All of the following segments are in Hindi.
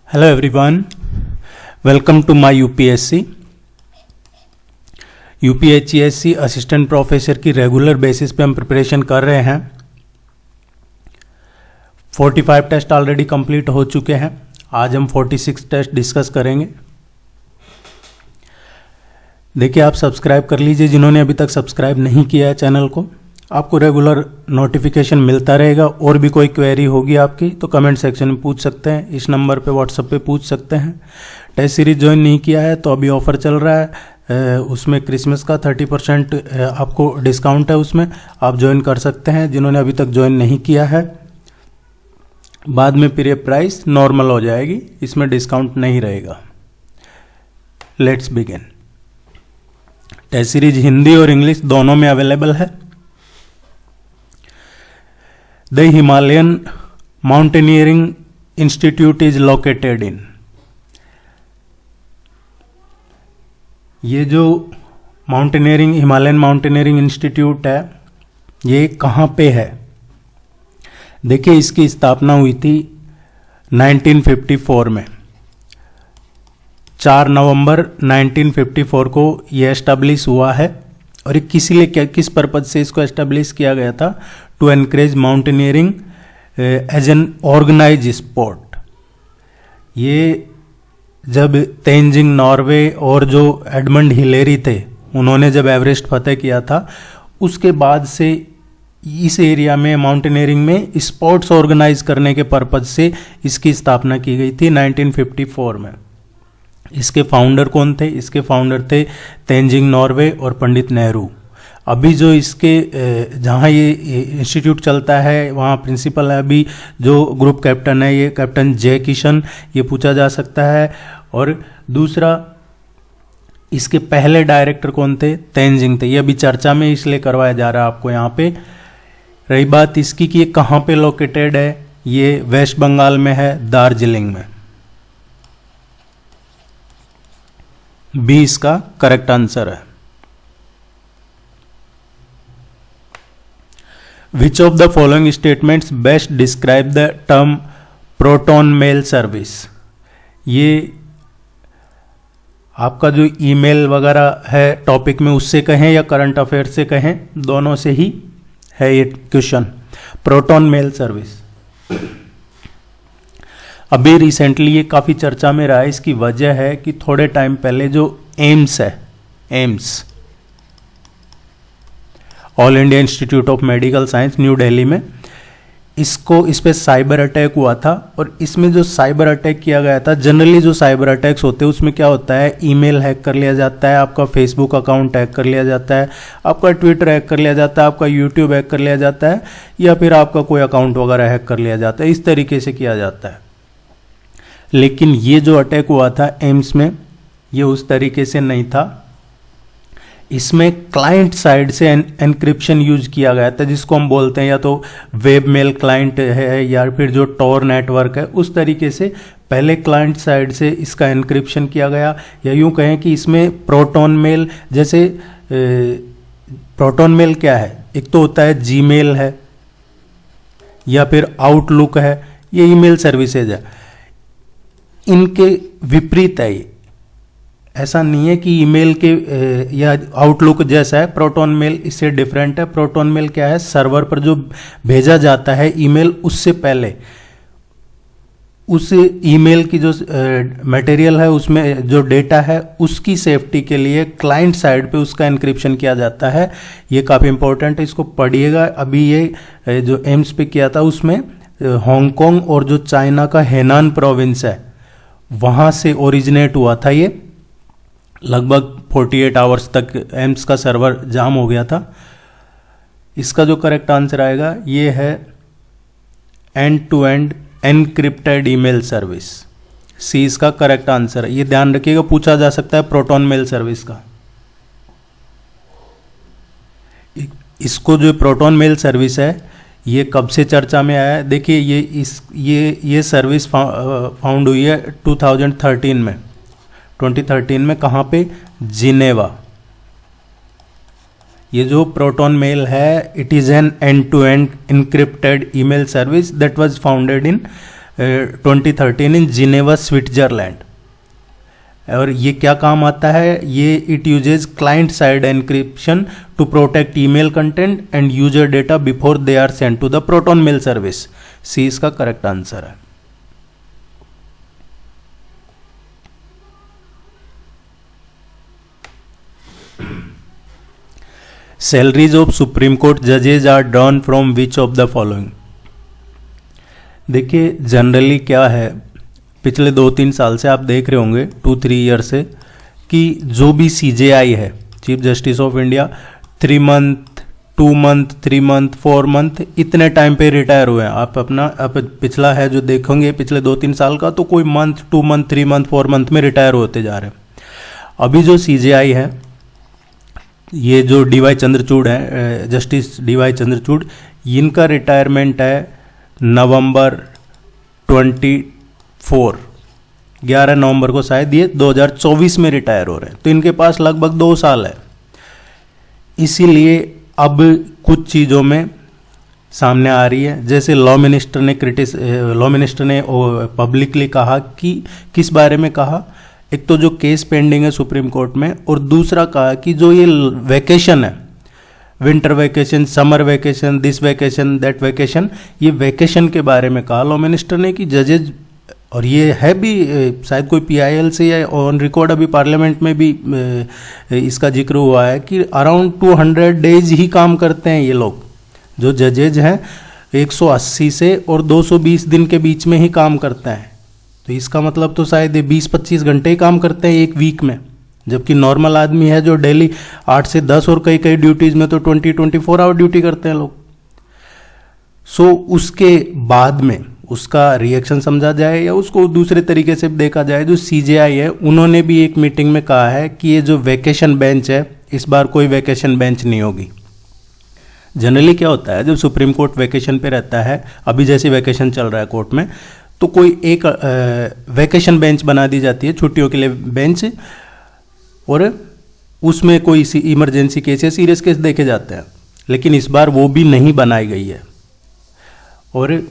Hello everyone, welcome to my UPHCSC assistant professor की रेगुलर बेसिस पे हम प्रिपरेशन कर रहे हैं। 45 टेस्ट ऑलरेडी कंप्लीट हो चुके हैं। आज हम 46 टेस्ट डिस्कस करेंगे। देखिए, आप सब्सक्राइब कर लीजिए जिन्होंने अभी तक सब्सक्राइब नहीं किया है चैनल को। आपको रेगुलर नोटिफिकेशन मिलता रहेगा। और भी कोई क्वेरी होगी आपकी तो कमेंट सेक्शन में पूछ सकते हैं। इस नंबर पे व्हाट्सएप पे पूछ सकते हैं। टेस्ट सीरीज ज्वाइन नहीं किया है तो अभी ऑफर चल रहा है, उसमें क्रिसमस का 30% आपको डिस्काउंट है, उसमें आप ज्वाइन कर सकते हैं जिन्होंने अभी तक ज्वाइन नहीं किया है। बाद में फिर ये प्राइस नॉर्मल हो जाएगी, इसमें डिस्काउंट नहीं रहेगा। Let's begin. Test series Hindi और इंग्लिश दोनों में अवेलेबल है। The Himalayan Mountaineering Institute is located in। ये जो माउंटेनियरिंग हिमालयन माउंटेनियरिंग इंस्टीट्यूट है, ये कहाँ पे है? देखिए, इसकी स्थापना हुई थी 1954 में। 4 नवंबर 1954 को ये एस्टेब्लिश हुआ है। और ये किस पर्पज से इसको एस्टेब्लिश किया गया था? To encourage mountaineering as an organise sport. ये जब तेंजिंग नॉर्वे और जो एडमंड हिलेरी थे, उन्होंने जब एवरेस्ट फतेह किया था, उसके बाद से इस एरिया में माउंटेनियरिंग में स्पोर्ट्स ऑर्गेनाइज करने के पर्पज से इसकी स्थापना की गई थी 1954 में। इसके फाउंडर कौन थे? इसके फाउंडर थे तेंजिंग नॉर्वे और पंडित नेहरू। अभी जो इसके जहाँ ये इंस्टीट्यूट चलता है, वहाँ प्रिंसिपल है अभी जो ग्रुप कैप्टन है, ये कैप्टन जय किशन, ये पूछा जा सकता है। और दूसरा, इसके पहले डायरेक्टर कौन थे? तेंजिंग थे। ये अभी चर्चा में इसलिए करवाया जा रहा है आपको यहाँ पे। रही बात इसकी कि ये कहाँ पे लोकेटेड है, ये वेस्ट बंगाल में है, दार्जिलिंग में। बी इसका करेक्ट आंसर है। Which of the following statements best describe the term proton mail service? ये आपका जो ईमेल वगैरह है टॉपिक में, उससे कहें या करंट अफेयर से कहें, दोनों से ही है ये क्वेश्चन। प्रोटॉन मेल सर्विस अभी रिसेंटली ये काफ़ी चर्चा में रहा है। इसकी वजह है कि थोड़े टाइम पहले जो एम्स है, AIIMS all India institute of medical science new Delhi में, इस पे साइबर अटैक हुआ था। और इसमें जो साइबर अटैक किया गया था, जनरली जो साइबर अटैक्स होते हैं उसमें क्या होता है, ईमेल हैक कर लिया जाता है, आपका फेसबुक अकाउंट हैक कर लिया जाता है, आपका ट्विटर हैक कर लिया जाता है, आपका यूट्यूब हैक कर लिया जाता है, या फिर आपका कोई अकाउंट वगैरह हैक कर लिया जाता है। इस तरीके से किया जाता है। लेकिन ये जो अटैक हुआ था एम्स में, ये उस तरीके से नहीं था। इसमें क्लाइंट साइड से एनक्रिप्शन यूज किया गया था, जिसको हम बोलते हैं या तो वेब मेल क्लाइंट है या फिर जो टॉर नेटवर्क है, उस तरीके से पहले क्लाइंट साइड से इसका एनक्रिप्शन किया गया। या यूं कहें कि इसमें प्रोटॉन मेल, जैसे प्रोटॉन मेल क्या है? एक तो होता है जीमेल है या फिर आउटलुक है, ये ईमेल सर्विसेज है। इनके विपरीत है। ऐसा नहीं है कि ईमेल के या आउटलुक जैसा है। प्रोटॉन मेल इससे डिफरेंट है। प्रोटॉन मेल क्या है? सर्वर पर जो भेजा जाता है ईमेल, उससे पहले उस ईमेल की जो मटेरियल है, उसमें जो डेटा है, उसकी सेफ्टी के लिए क्लाइंट साइड पे उसका एनक्रिप्शन किया जाता है। ये काफ़ी इंपॉर्टेंट है, इसको पढ़िएगा। अभी ये जो एम्स पे किया था, उसमें हांगकांग और जो चाइना का हेनान प्रोविंस है, वहाँ से ओरिजिनेट हुआ था। ये लगभग 48 आवर्स तक एम्स का सर्वर जाम हो गया था। इसका जो करेक्ट आंसर आएगा, ये है end to end encrypted email service. C इसका करेक्ट आंसर है। ये ध्यान रखिएगा, पूछा जा सकता है प्रोटॉन मेल सर्विस का। इसको जो प्रोटॉन मेल सर्विस है, ये कब से चर्चा में आया है? देखिए, ये सर्विस फाउंड हुई है 2013 में। 2013 में कहाँ पे? जिनेवा। ये जो प्रोटॉन मेल है, it is an end to end encrypted email service that was founded in 2013 इन जिनेवा स्विट्जरलैंड। और ये क्या काम आता है, ये it uses client side encryption to protect email content and user data before they are send to the proton mail service. C इसका करेक्ट आंसर है। सैलरीज ऑफ सुप्रीम कोर्ट जजेज are drawn from which of the following. देखिए जनरली क्या है, पिछले 2-3 साल से आप देख रहे होंगे, 2-3 ईयर से, कि जो भी CJI है, chief justice of India, 3 month 2 month 3 month 4 month इतने टाइम पे रिटायर हुए हैं। आप अपना पिछला है जो देखोगे पिछले 2-3 साल का, तो कोई मंथ 2 मंथ 3 मंथ 4 मंथ में रिटायर होते जा रहे हैं। अभी जो CJI है, ये जो DY चंद्रचूड़ है, जस्टिस DY चंद्रचूड़, इनका रिटायरमेंट है नवंबर 11 नवंबर को शायद ये 2024 में रिटायर हो रहे हैं, तो इनके पास लगभग 2 साल है। इसीलिए अब कुछ चीज़ों में सामने आ रही है, जैसे लॉ मिनिस्टर ने पब्लिकली कहा कि किस बारे में कहा, एक तो जो केस पेंडिंग है सुप्रीम कोर्ट में, और दूसरा कहा कि जो ये वैकेशन है, winter vacation, summer vacation, this vacation, that vacation, ये वैकेशन के बारे में कहा लॉ मिनिस्टर ने कि जजेज, और ये है भी शायद कोई PIL से या ऑन रिकॉर्ड अभी पार्लियामेंट में भी इसका जिक्र हुआ है कि अराउंड 200 डेज ही काम करते हैं ये लोग, जो जजेज हैं 180 से और 220 दिन के बीच में ही काम करते हैं। तो इसका मतलब तो शायद 20-25 घंटे ही काम करते हैं एक वीक में, जबकि नॉर्मल आदमी है जो डेली 8 से 10 और कई कई ड्यूटीज में तो 20-24 आवर ड्यूटी करते हैं लोग। सो उसके बाद में उसका रिएक्शन समझा जाए या उसको दूसरे तरीके से देखा जाए, जो CJI है उन्होंने भी एक मीटिंग में कहा है कि ये जो वैकेशन बेंच है, इस बार कोई वैकेशन बेंच नहीं होगी। जनरली क्या होता है, जब सुप्रीम कोर्ट वैकेशन पे रहता है, अभी जैसे वैकेशन चल रहा है कोर्ट में, तो कोई एक वैकेशन बेंच बना दी जाती है, छुट्टियों के लिए बेंच, और उसमें कोई इमरजेंसी केस या सीरियस केस देखे जाते हैं। लेकिन इस बार वो भी नहीं बनाई गई है, और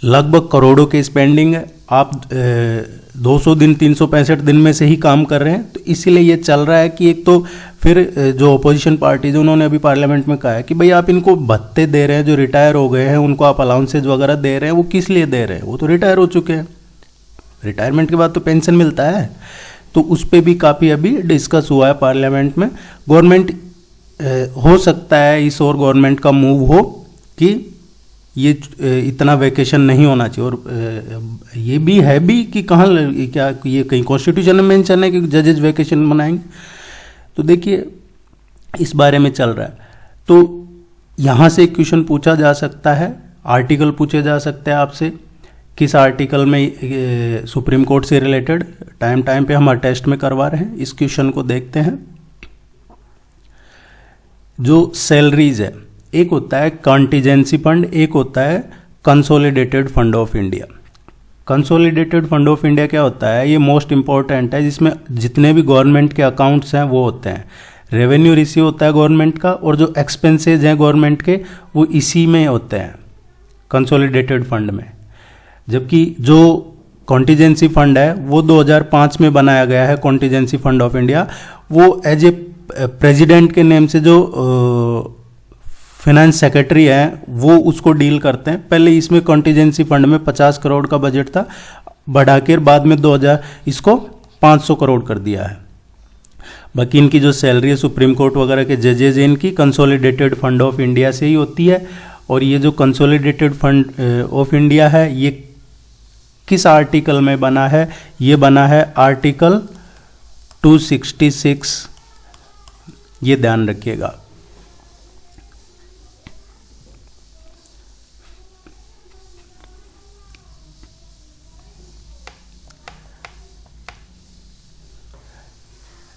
लगभग करोड़ों केस पेंडिंग है। आप 200 दिन 365 दिन में से ही काम कर रहे हैं, तो इसीलिए ये चल रहा है कि एक तो फिर जो अपोजिशन पार्टीज, उन्होंने अभी पार्लियामेंट में कहा है कि भाई आप इनको भत्ते दे रहे हैं, जो रिटायर हो गए हैं उनको आप अलाउंसेज वगैरह दे रहे हैं, वो किस लिए दे रहे हैं, वो तो रिटायर हो चुके हैं, रिटायरमेंट के बाद तो पेंशन मिलता है। तो उस पर भी काफ़ी अभी डिस्कस हुआ है पार्लियामेंट में। गवर्नमेंट हो सकता है इस और गवर्नमेंट का मूव हो कि ये इतना वैकेशन नहीं होना चाहिए, और ये भी है भी कि कहाँ, क्या ये कहीं कॉन्स्टिट्यूशन में मेंशन है कि जजेज वैकेशन मनाएंगे। तो देखिए इस बारे में चल रहा है, तो यहाँ से एक क्वेश्चन पूछा जा सकता है, आर्टिकल पूछे जा सकते हैं आपसे, किस आर्टिकल में सुप्रीम कोर्ट से रिलेटेड, टाइम पे हम टेस्ट में करवा रहे हैं। इस क्वेश्चन को देखते हैं। जो सैलरीज है, एक होता है कॉन्टीजेंसी फंड, एक होता है consolidated fund of India. Consolidated fund of India क्या होता है, ये मोस्ट इंपॉर्टेंट है, जिसमें जितने भी गवर्नमेंट के अकाउंट्स हैं वो होते हैं। रेवेन्यू रिसीव होता है गवर्नमेंट का, और जो एक्सपेंसेज हैं गवर्नमेंट के वो इसी में होते हैं, कंसोलिडेटेड फंड में। जबकि जो कॉन्टीजेंसी फंड है वो 2005 में बनाया गया है, कॉन्टीजेंसी फंड ऑफ इंडिया, वो एज ए प्रेसिडेंट के नेम से जो फाइनेंस सेक्रेटरी है वो उसको डील करते हैं। पहले इसमें कॉन्टीजेंसी फंड में 50 करोड़ का बजट था, बढ़ाकर बाद में 2000 इसको 500 करोड़ कर दिया है। बाकी इनकी जो सैलरी है सुप्रीम कोर्ट वगैरह के जजेज, इनकी कंसोलिडेटेड फंड ऑफ इंडिया से ही होती है। और ये जो कंसोलिडेटेड फंड ऑफ इंडिया है ये किस आर्टिकल में बना है, ये बना है आर्टिकल 266, ये ध्यान रखिएगा।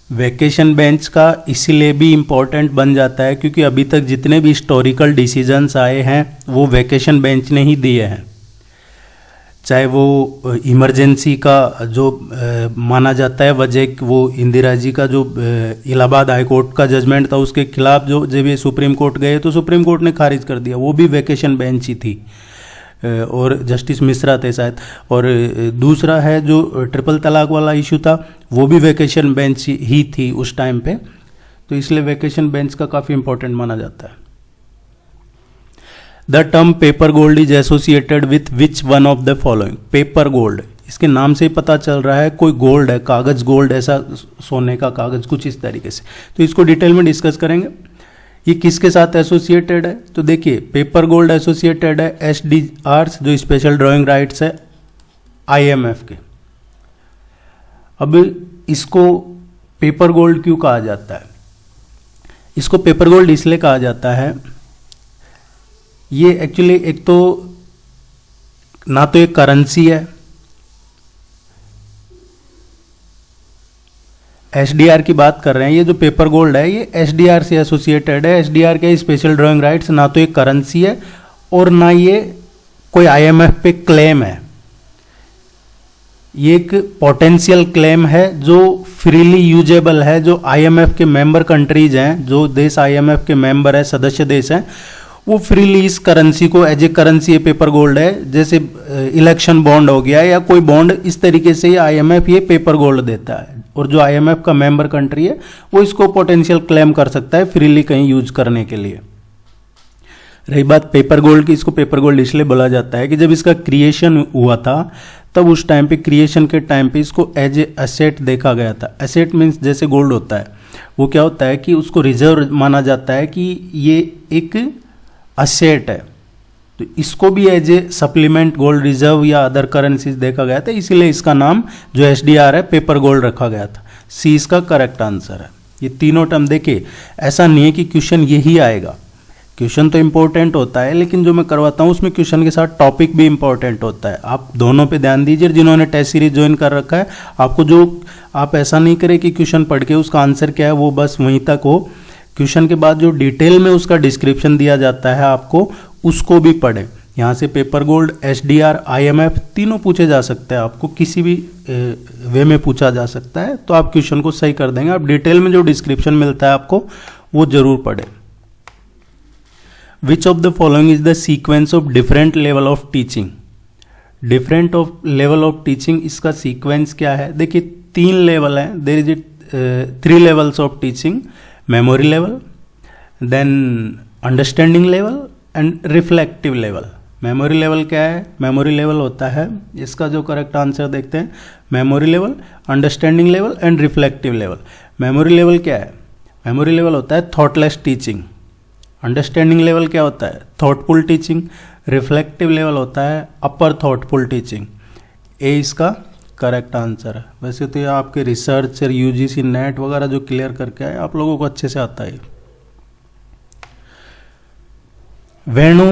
वैकेशन बेंच का इसीलिए भी इम्पोर्टेंट बन जाता है क्योंकि अभी तक जितने भी हिस्टोरिकल डिसीजंस आए हैं वो वैकेशन बेंच ने ही दिए हैं। चाहे वो इमरजेंसी का जो माना जाता है वजह, वो इंदिरा जी का जो इलाहाबाद हाई कोर्ट का जजमेंट था उसके खिलाफ जो जब ये सुप्रीम कोर्ट गए तो सुप्रीम कोर्ट ने खारिज कर दिया, वो भी वैकेशन बेंच ही थी। और जस्टिस मिश्रा थे शायद। और दूसरा है जो ट्रिपल तलाक वाला इशू था, वो भी वेकेशन बेंच ही थी उस टाइम पे, तो इसलिए वेकेशन बेंच का काफ़ी इंपॉर्टेंट माना जाता है। The term paper gold is associated with which one of the following. Paper gold, इसके नाम से ही पता चल रहा है कोई गोल्ड है, कागज गोल्ड, ऐसा सोने का कागज कुछ इस तरीके से। तो इसको डिटेल में डिस्कस करेंगे। ये किसके साथ एसोसिएटेड है, तो देखिए पेपर गोल्ड एसोसिएटेड है SDR जो स्पेशल ड्राइंग राइट्स है IMF के। अब इसको पेपर गोल्ड क्यों कहा जाता है? इसको पेपर गोल्ड इसलिए कहा जाता है, ये एक्चुअली एक तो ना तो एक करेंसी है, SDR की बात कर रहे हैं, ये जो पेपर गोल्ड है ये SDR से एसोसिएटेड है। SDR के स्पेशल ड्राइंग राइट्स ना तो एक करेंसी है और ना ये कोई IMF पे क्लेम है, ये एक पोटेंशियल क्लेम है जो फ्रीली यूजेबल है। जो IMF के मेंबर कंट्रीज हैं, जो देश IMF के मेंबर है, सदस्य देश हैं, वो फ्रीली इस करेंसी को एज ए करेंसी ये पेपर गोल्ड है, जैसे इलेक्शन बॉन्ड हो गया या कोई बॉन्ड, इस तरीके से IMF ये पेपर गोल्ड देता है। और जो IMF का मेंबर कंट्री है वो इसको पोटेंशियल क्लेम कर सकता है फ्रीली कहीं यूज करने के लिए। रही बात पेपर गोल्ड की, इसको पेपर गोल्ड इसलिए बोला जाता है कि जब इसका क्रिएशन हुआ था तब उस टाइम पे, क्रिएशन के टाइम पे इसको एज ए एसेट देखा गया था। एसेट मीन्स जैसे गोल्ड होता है, वो क्या होता है कि उसको रिजर्व माना जाता है कि ये एक असेट है, तो इसको भी as a supplement gold reserve या अदर करेंसीज देखा गया था, इसीलिए इसका नाम जो SDR है पेपर गोल्ड रखा गया था। सी इसका करेक्ट आंसर है। ये तीनों टर्म देखिए, ऐसा नहीं है कि क्वेश्चन यही आएगा, क्वेश्चन तो इंपॉर्टेंट होता है, लेकिन जो मैं करवाता हूँ उसमें क्वेश्चन के साथ टॉपिक भी इंपॉर्टेंट होता है। आप दोनों पे ध्यान दीजिए। जिन्होंने टेस्ट सीरीज ज्वाइन कर रखा है, आपको जो आप ऐसा नहीं करें कि क्वेश्चन पढ़ के उसका आंसर क्या है वो बस वहीं तक हो, क्वेश्चन के बाद जो डिटेल में उसका डिस्क्रिप्शन दिया जाता है आपको, उसको भी पढ़ें। यहाँ से पेपर गोल्ड, SDR, IMF तीनों पूछे जा सकते हैं, आपको किसी भी वे में पूछा जा सकता है, तो आप क्वेश्चन को सही कर देंगे। आप डिटेल में जो डिस्क्रिप्शन मिलता है आपको वो जरूर पढ़ें। Which of the following is the sequence of different level of teaching. Different of level of teaching, इसका सीक्वेंस क्या है? देखिए 3 लेवल है, there is 3 levels of teaching, memory level, then understanding level and reflective level. Memory level क्या है? मेमोरी लेवल होता है, इसका जो करेक्ट आंसर देखते हैं, memory level, understanding level and reflective level. Memory level क्या है? मेमोरी लेवल होता है थॉटलेस टीचिंग। अंडरस्टैंडिंग लेवल क्या होता है? Thoughtful teaching. रिफ्लेक्टिव लेवल होता है अपर थॉटफुल टीचिंग। ए इसका करेक्ट आंसर है। वैसे तो ये आपके रिसर्च और UGC नेट वगैरह जो क्लियर करके आए, आप लोगों को अच्छे से आता है। Venu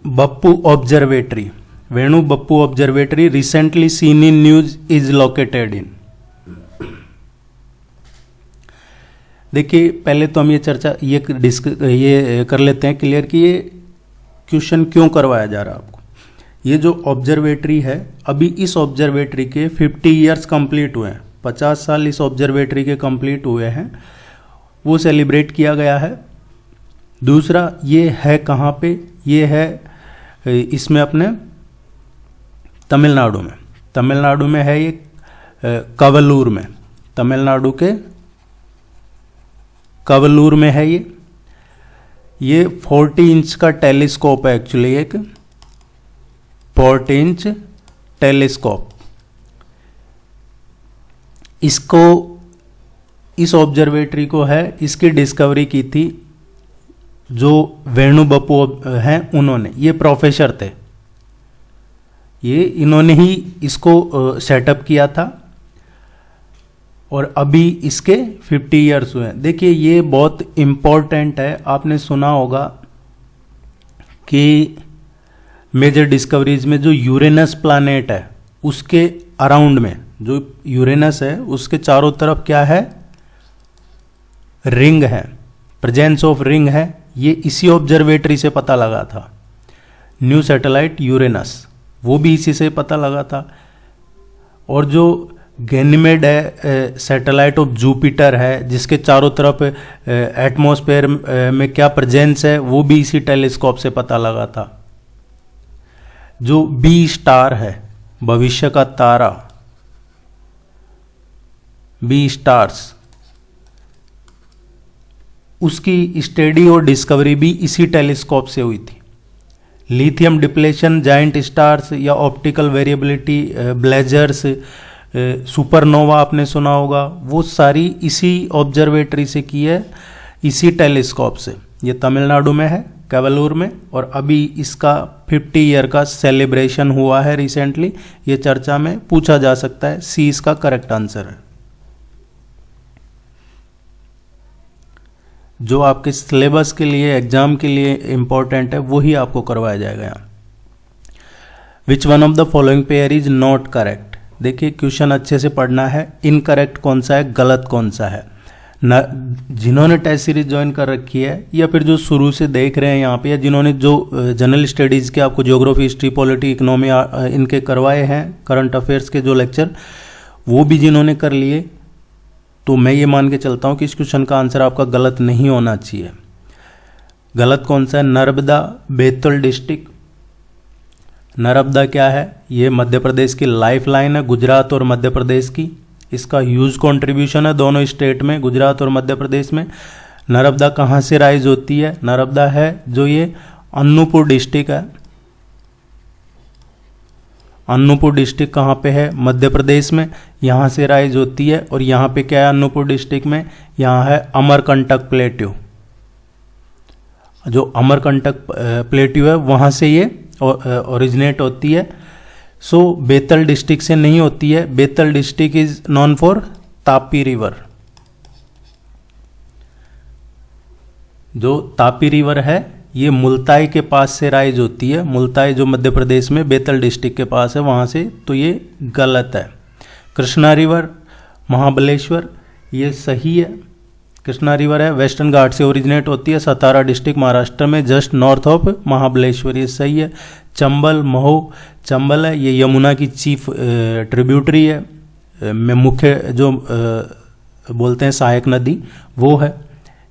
Bappu observatory, Venu Bappu observatory recently seen in news is located in. देखिए पहले तो हम ये चर्चा ये कर लेते हैं क्लियर कि ये क्वेश्चन क्यों करवाया जा रहा है आपको। ये जो ऑब्जर्वेटरी है, अभी इस ऑब्जर्वेटरी के 50 ईयर्स कंप्लीट हुए हैं, 50 साल इस ऑब्जर्वेटरी के कंप्लीट हुए हैं, वो सेलिब्रेट किया गया है। दूसरा, ये है कहाँ पे? ये है इसमें अपने तमिलनाडु में, तमिलनाडु में है ये, कवलूर में, तमिलनाडु के कवलूर में है ये 40 इंच का टेलीस्कोप है, एक्चुअली एक 40 इंच टेलीस्कोप। इसको, इस ऑब्जर्वेटरी को है, इसकी डिस्कवरी की थी जो वेणु बप्पू हैं उन्होंने। ये प्रोफेसर थे, ये इन्होंने ही इसको सेटअप किया था और अभी इसके 50 ईयर्स हुए हैं। देखिए ये बहुत इम्पोर्टेंट है, आपने सुना होगा कि मेजर डिस्कवरीज में जो यूरेनस प्लैनेट है उसके अराउंड में, जो यूरेनस है उसके चारों तरफ क्या है? रिंग है, प्रेजेंस ऑफ रिंग है। ये इसी ऑब्जर्वेटरी से पता लगा था। न्यू सैटेलाइट यूरेनस, वो भी इसी से पता लगा था। और जो गैनीमेड है, सैटेलाइट ऑफ जुपिटर है, जिसके चारों तरफ एटमॉस्फेयर में क्या प्रेजेंस है, वो भी इसी टेलीस्कोप से पता लगा था। जो बी स्टार है, भविष्य का तारा, बी स्टार्स, उसकी स्टडी और डिस्कवरी भी इसी टेलीस्कोप से हुई थी। लिथियम डिप्लेशन, जायंट स्टार्स या ऑप्टिकल वेरिएबिलिटी, ब्लेजर्स, सुपरनोवा आपने सुना होगा, वो सारी इसी ऑब्जर्वेटरी से की है, इसी टेलीस्कोप से। ये तमिलनाडु में है, कैवलूर में, और अभी इसका 50 ईयर का सेलिब्रेशन हुआ है रिसेंटली। ये चर्चा में पूछा जा सकता है, सी इसका करेक्ट आंसर है। जो आपके सिलेबस के लिए, एग्जाम के लिए इंपॉर्टेंट है, वही आपको करवाया जाएगा यहाँ। विच one of the following pair is not correct. देखिए क्वेश्चन अच्छे से पढ़ना है, इनकरेक्ट कौन सा है, गलत कौन सा है। जिन्होंने टेस्ट सीरीज ज्वाइन कर रखी है या फिर जो शुरू से देख रहे हैं यहाँ पे, या जिन्होंने जो जनरल स्टडीज़ के आपको ज्योग्राफी, हिस्ट्री, पॉलिटी, इकोनॉमी इनके करवाए हैं, करंट अफेयर्स के जो लेक्चर, वो भी जिन्होंने कर लिए, तो मैं ये मान के चलता हूँ कि इस क्वेश्चन का आंसर आपका गलत नहीं होना चाहिए। गलत कौन सा है, नर्मदा बैतूल डिस्ट्रिक्ट। नर्मदा क्या है, ये मध्य प्रदेश की लाइफ लाइन है, गुजरात और मध्य प्रदेश की। इसका ह्यूज कंट्रीब्यूशन है दोनों स्टेट में, गुजरात और मध्य प्रदेश में। नर्मदा कहाँ से राइज होती है, नर्मदा है जो ये अनूपपुर डिस्ट्रिक्ट है। अनूपपुर डिस्ट्रिक्ट कहाँ पे है, मध्य प्रदेश में, यहाँ से राइज होती है। और यहाँ पे क्या है अनूपपुर डिस्ट्रिक्ट में, यहाँ है अमरकंटक प्लेट्यू। जो अमरकंटक प्लेट्यू है वहाँ से ये ओरिजिनेट होती है। सो बैतूल डिस्ट्रिक्ट से नहीं होती है। Betul district is known for Tapi river. जो तापी रिवर है ये मुल्ताई के पास से राइज होती है। मुल्ताई जो मध्य प्रदेश में बैतूल डिस्ट्रिक्ट के पास है वहाँ से, तो ये गलत है। कृष्णा रिवर, महाबलेश्वर, ये सही है। कृष्णा रिवर है, वेस्टर्न घाट से ओरिजिनेट होती है, सतारा डिस्ट्रिक्ट महाराष्ट्र में, जस्ट नॉर्थ ऑफ महाबलेश्वर, ये सही है। चंबल, महू, चंबल है, ये यमुना की चीफ ट्रिब्यूटरी है, में मुख्य जो बोलते हैं सहायक नदी वो है।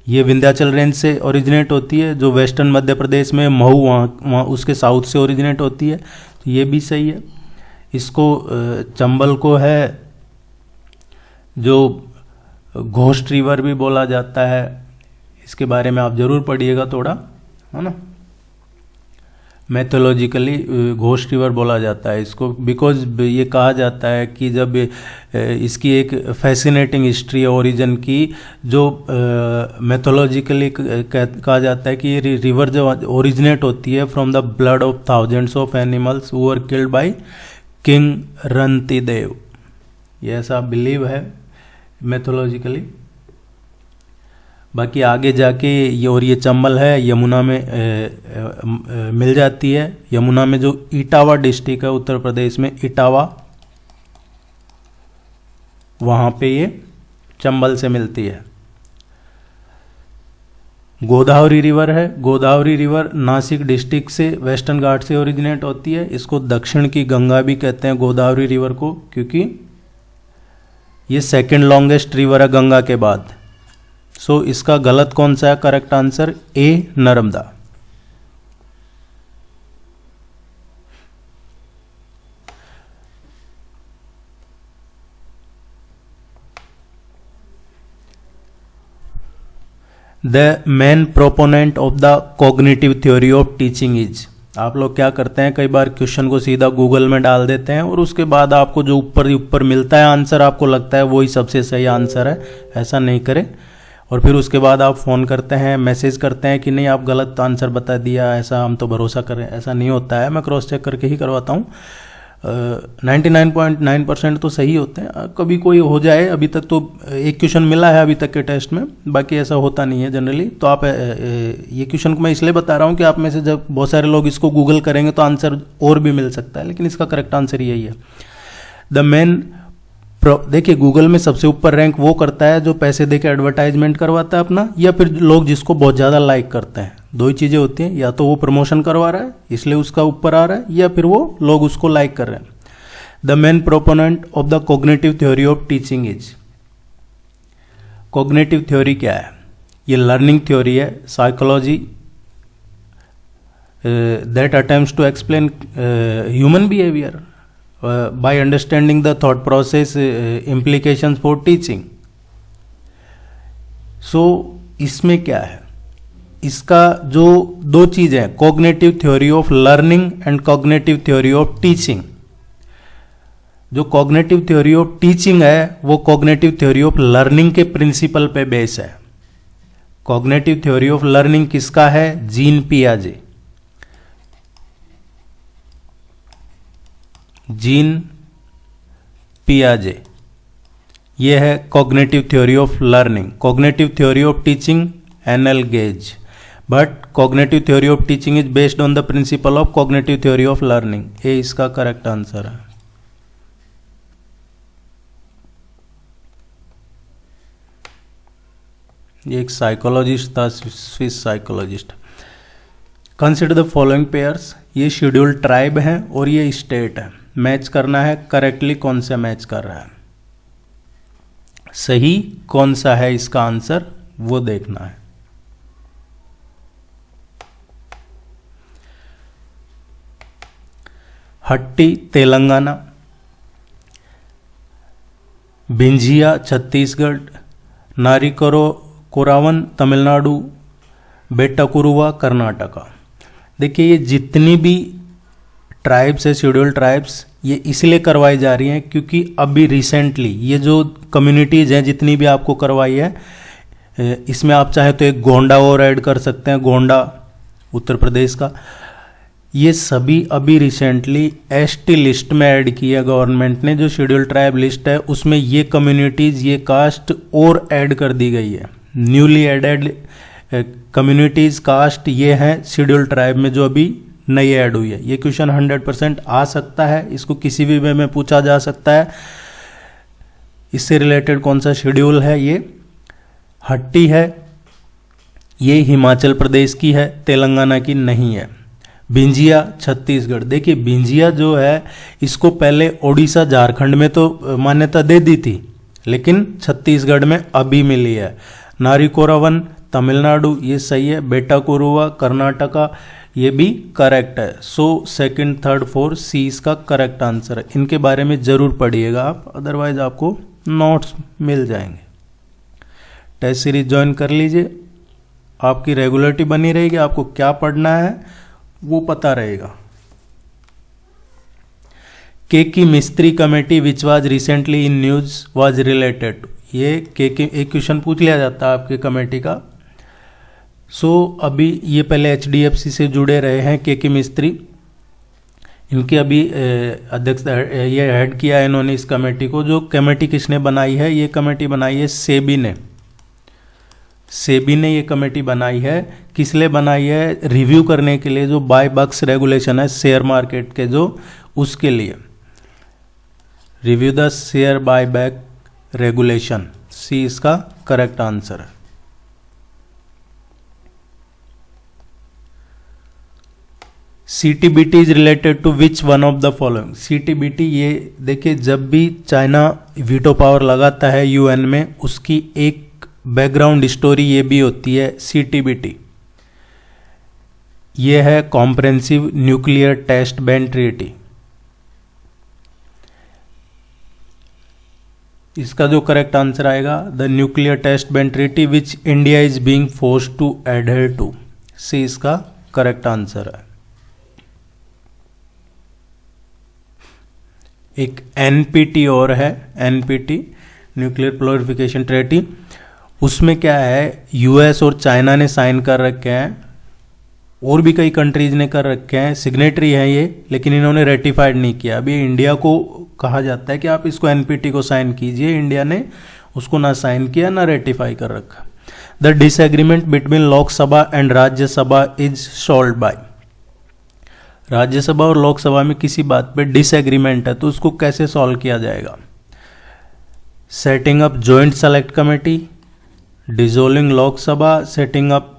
ये विंध्याचल रेंज से ओरिजिनेट होती है, जो वेस्टर्न मध्य प्रदेश में, महू वहाँ उसके साउथ से ओरिजिनेट होती है, तो ये भी सही है। इसको चंबल को है जो घोस्ट रिवर भी बोला जाता है, इसके बारे में आप जरूर पढ़िएगा थोड़ा, है ना। मैथोलॉजिकली घोस्ट रिवर बोला जाता है इसको, बिकॉज ये कहा जाता है कि जब इसकी एक फैसिनेटिंग हिस्ट्री है ओरिजिन की, जो मैथोलॉजिकली कहा जाता है कि ये रिवर जो ओरिजिनेट होती है from the blood of thousands of animals who were killed by king Rantidev. ये ऐसा बिलीव है मैथोलॉजिकली। बाकी आगे जाके ये, और ये चंबल है यमुना में मिल जाती है। यमुना में जो इटावा डिस्ट्रिक्ट है उत्तर प्रदेश में, इटावा, वहाँ पे ये चंबल से मिलती है। गोदावरी रिवर है, गोदावरी रिवर नासिक डिस्ट्रिक्ट से, वेस्टर्न घाट से ओरिजिनेट होती है। इसको दक्षिण की गंगा भी कहते हैं गोदावरी रिवर को, क्योंकि ये सेकंड लॉन्गेस्ट रिवर है गंगा के बाद। सो इसका गलत कौन सा है, correct answer A, Narmada. The main proponent of the cognitive theory of teaching is. आप लोग क्या करते हैं, कई बार क्वेश्चन को सीधा गूगल में डाल देते हैं और उसके बाद आपको जो ऊपर ऊपर मिलता है आंसर, आपको लगता है वही सबसे सही आंसर है। ऐसा नहीं करें। और फिर उसके बाद आप फ़ोन करते हैं, मैसेज करते हैं कि नहीं आप गलत आंसर बता दिया, ऐसा हम तो भरोसा करें, ऐसा नहीं होता है। मैं क्रॉस चेक करके ही करवाता हूँ। 99.9% तो सही होते हैं। कभी कोई हो जाए, अभी तक तो एक क्वेश्चन मिला है अभी तक के टेस्ट में, बाकी ऐसा होता नहीं है जनरली। तो आप ये क्वेश्चन को मैं इसलिए बता रहा हूँ कि आप में से जब बहुत सारे लोग इसको गूगल करेंगे तो आंसर और भी मिल सकता है, लेकिन इसका करेक्ट आंसर यही है। द मेन, देखिए गूगल में सबसे ऊपर रैंक वो करता है जो पैसे देके एडवर्टाइजमेंट करवाता है अपना, या फिर लोग जिसको बहुत ज़्यादा लाइक करते हैं। दो ही चीज़ें होती हैं, या तो वो प्रमोशन करवा रहा है इसलिए उसका ऊपर आ रहा है, या फिर वो लोग उसको लाइक कर रहे हैं। The main proponent of the cognitive theory of teaching is. Cognitive theory क्या है, ये लर्निंग थ्योरी है। Psychology that attempts to explain human behavior by understanding the thought process implications for teaching. So इसमें क्या है, इसका जो दो चीजें हैं, cognitive theory of learning and cognitive theory of teaching. जो कॉग्निटिव थ्योरी ऑफ टीचिंग है वो कॉग्निटिव थ्योरी ऑफ लर्निंग के प्रिंसिपल पे बेस है. कॉग्निटिव थ्योरी ऑफ लर्निंग किसका है? जीन पियाजे. जीन पियाजे ये है cognitive theory of learning. Cognitive theory of teaching NL gauge, but cognitive theory of teaching is based on the principle of cognitive theory of learning. ये इसका करेक्ट आंसर है. ये एक साइकोलॉजिस्ट था, Swiss psychologist. Consider the following pairs. ये शेड्यूल्ड ट्राइब है और ये स्टेट है. मैच करना है करेक्टली कौन सा मैच कर रहा है, सही कौन सा है इसका आंसर वो देखना है. हट्टी तेलंगाना, भिंजिया छत्तीसगढ़, नारिकरो कोरावन तमिलनाडु, बेट्टाकुरुवा कर्नाटका. देखिए ये जितनी भी ट्राइब्स है, शेड्यूल ट्राइब्स, ये इसलिए करवाई जा रही हैं क्योंकि अभी रिसेंटली ये जो कम्युनिटीज़ हैं जितनी भी आपको करवाई है, इसमें आप चाहे तो एक गोंडा और ऐड कर सकते हैं, गोंडा उत्तर प्रदेश का. ये सभी अभी रिसेंटली एसटी लिस्ट में ऐड किया गवर्नमेंट ने. जो शेड्यूल ट्राइब लिस्ट है उसमें ये कम्युनिटीज़, ये कास्ट और ऐड कर दी गई है. न्यूली एडेड कम्युनिटीज़ कास्ट ये हैं शेड्यूल ट्राइब में जो अभी नई ऐड हुई है. ये क्वेश्चन 100% आ सकता है, इसको किसी भी वे में पूछा जा सकता है. इससे रिलेटेड कौन सा शेड्यूल है? ये हट्टी है, ये हिमाचल प्रदेश की है, तेलंगाना की नहीं है. भिंजिया छत्तीसगढ़. देखिए भिंजिया जो है इसको पहले ओडिशा झारखंड में तो मान्यता दे दी थी, लेकिन छत्तीसगढ़ में अभी मिली है. नारिकोरावन तमिलनाडु ये सही है. बेट्टाकुरुवा कर्नाटका ये भी करेक्ट है. सो सेकंड, थर्ड, फोर्थ, सी इसका करेक्ट आंसर है. इनके बारे में जरूर पढ़िएगा आप, अदरवाइज आपको नोट्स मिल जाएंगे. टेस्ट सीरीज ज्वाइन कर लीजिए, आपकी रेगुलरिटी बनी रहेगी, आपको क्या पढ़ना है वो पता रहेगा. के की मिस्त्री committee which was recently in news was related. ये के एक क्वेश्चन पूछ लिया जाता है आपके कमेटी का. सो अभी ये पहले HDFC से जुड़े रहे हैं के मिस्त्री. इनके अभी अध्यक्ष ये हेड किया है इन्होंने इस कमेटी को. जो कमेटी किसने बनाई है? ये कमेटी बनाई है सेबी ने. सेबी ने ये कमेटी बनाई है. किस लिए बनाई है? रिव्यू करने के लिए जो बाय बक्स रेगुलेशन है शेयर मार्केट के जो, उसके लिए. Review the share buy back regulation. C इसका करेक्ट आंसर है. CTBT is related to which one of the following. CTBT ये देखिए, जब भी चाइना वीटो पावर लगाता है UN में, उसकी एक बैकग्राउंड स्टोरी ये भी होती है. CTBT ये है comprehensive nuclear test ban treaty. इसका जो करेक्ट आंसर आएगा, the nuclear test ban treaty which India is being forced to adhere to. C इसका करेक्ट आंसर है. एक NPT और है, NPT न्यूक्लियर प्रोलिफरेशन ट्रीटी. उसमें क्या है, US और चाइना ने साइन कर रखे हैं, और भी कई कंट्रीज ने कर रखे हैं, सिग्नेटरी है ये, लेकिन इन्होंने रेटिफाइड नहीं किया. अभी इंडिया को कहा जाता है कि आप इसको NPT को साइन कीजिए. इंडिया ने उसको ना साइन किया ना रेटिफाई कर रखा. The disagreement between Lok Sabha and Rajya Sabha is solved by. Rajya Sabha और लोकसभा में किसी बात पे डिसएग्रीमेंट है तो उसको कैसे सॉल्व किया जाएगा? Setting up joint select committee, dissolving Lok Sabha, setting up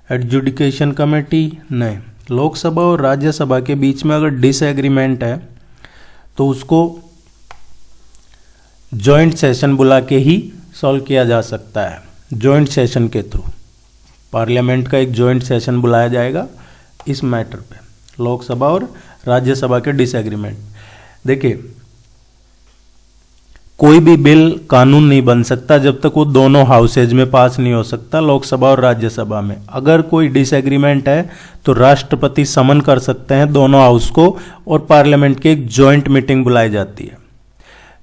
adjudication committee. नहीं, लोकसभा और राज्यसभा के बीच में अगर डिसएग्रीमेंट है तो उसको जॉइंट सेशन बुला के ही सॉल्व किया जा सकता है. जॉइंट सेशन के थ्रू पार्लियामेंट का एक जॉइंट सेशन बुलाया जाएगा इस मैटर पे, लोकसभा और राज्यसभा के डिसएग्रीमेंट। देखिए, कोई भी बिल कानून नहीं बन सकता जब तक वो दोनों हाउसेज में पास नहीं हो सकता, लोकसभा और राज्यसभा में। अगर कोई डिसएग्रीमेंट है तो राष्ट्रपति समन कर सकते हैं दोनों हाउस को, और पार्लियामेंट की एक जॉइंट मीटिंग बुलाई जाती है।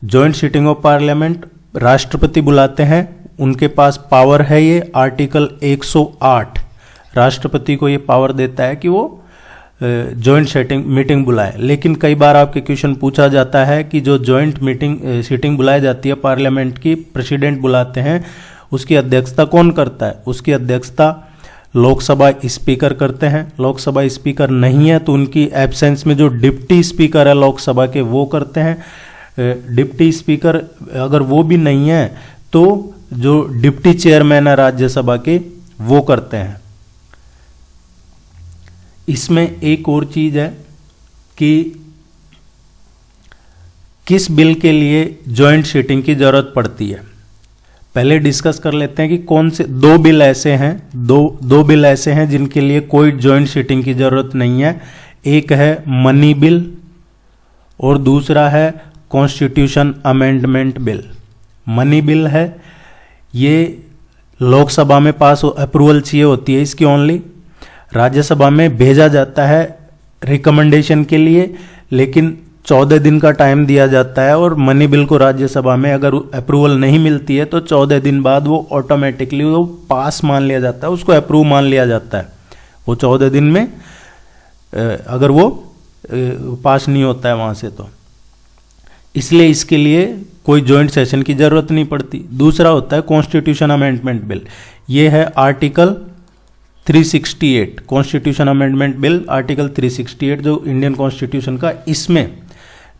जॉइंट सिटिंग ऑफ पार्लियामेंट राष्ट्रपति बुलाते हैं, उनके पास पावर है, ये आर्टिकल 108 राष्ट्रपति को ये पावर देता है कि वो जॉइंट मीटिंग बुलाए। लेकिन कई बार आपके क्वेश्चन पूछा जाता है कि जो जॉइंट सीटिंग बुलाई जाती है पार्लियामेंट की, प्रेसिडेंट बुलाते हैं, उसकी अध्यक्षता कौन करता है? उसकी अध्यक्षता लोकसभा स्पीकर करते हैं। लोकसभा स्पीकर नहीं है तो उनकी एब्सेंस में जो डिप्टी स्पीकर है लोकसभा के वो करते हैं। डिप्टी स्पीकर अगर वो भी नहीं है तो जो डिप्टी चेयरमैन है राज्यसभा के वो करते हैं। इसमें एक और चीज है कि किस बिल के लिए जॉइंट सीटिंग की जरूरत पड़ती है। पहले डिस्कस कर लेते हैं कि कौन से दो बिल ऐसे हैं, दो बिल ऐसे हैं जिनके लिए कोई जॉइंट सीटिंग की जरूरत नहीं है। एक है मनी बिल और दूसरा है constitution amendment bill. Money bill है, ये लोकसभा में पास अप्रूवल चाहिए होती है इसकी ओनली, राज्यसभा में भेजा जाता है रिकमेंडेशन के लिए, लेकिन 14 दिन का टाइम दिया जाता है। और मनी बिल को राज्यसभा में अगर अप्रूवल नहीं मिलती है तो 14 दिन बाद वो ऑटोमेटिकली वो पास मान लिया जाता है, उसको अप्रूव मान लिया जाता है। वो 14 दिन में अगर वो पास नहीं होता है वहां से तो, इसलिए इसके लिए कोई जॉइंट सेशन की जरूरत नहीं पड़ती। दूसरा होता है कॉन्स्टिट्यूशन अमेंडमेंट बिल, ये है article 368, constitution amendment bill article 368 जो इंडियन कॉन्स्टिट्यूशन का, इसमें